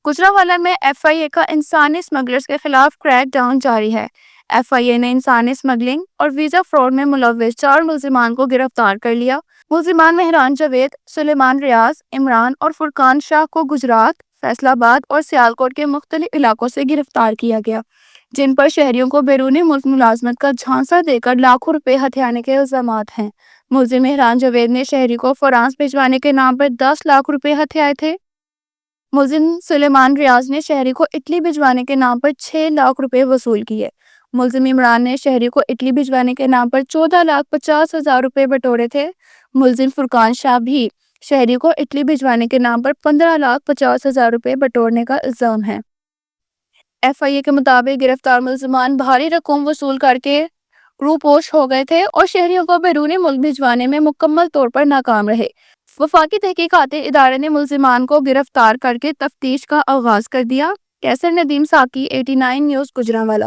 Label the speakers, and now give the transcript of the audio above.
Speaker 1: گجرانوالہ میں ایف آئی اے کا انسانی اسمگلرز کے خلاف کریک ڈاؤن جاری ہے۔ ایف آئی اے نے انسانی اسمگلنگ اور ویزا فراڈ میں ملوث 4 ملزمان کو گرفتار کر لیا۔ ملزمان مہران جاوید، سلیمان ریاض، عمران اور فرقان شاہ کو گجرات، فیصل آباد اور سیالکوٹ کے مختلف علاقوں سے گرفتار کیا گیا، جن پر شہریوں کو بیرون ملک ملازمت کا جھانسا دے کر لاکھوں روپے ہتھیانے کے الزامات ہیں۔ ملزم مہران جاوید نے شہری کو فرانس بھجوانے کے نام پر 10 لاکھ روپے ہتھیائے تھے۔ ملزم سلیمان ریاض نے شہری کو اٹلی بھجوانے کے نام پر 6 لاکھ روپے وصول کیے۔ ملزم عمران نے شہری کو اٹلی بھجوانے کے نام پر 14,50,000 روپے بٹورے تھے۔ ملزم فرقان شاہ بھی شہری کو اٹلی بھجوانے کے نام پر 15,50,000 روپے بٹورنے کا الزام ہے۔ ایف آئی اے کے مطابق گرفتار ملزمان بھاری رقم وصول کر کے روپوش ہو گئے تھے اور شہریوں کو بیرون ملک بھجوانے میں مکمل طور پر ناکام رہے۔ وفاقی تحقیقاتی ادارے نے ملزمان کو گرفتار کر کے تفتیش کا آغاز کر دیا۔ کیسر ندیم ساکی، 89 نیوز، گجرانوالہ۔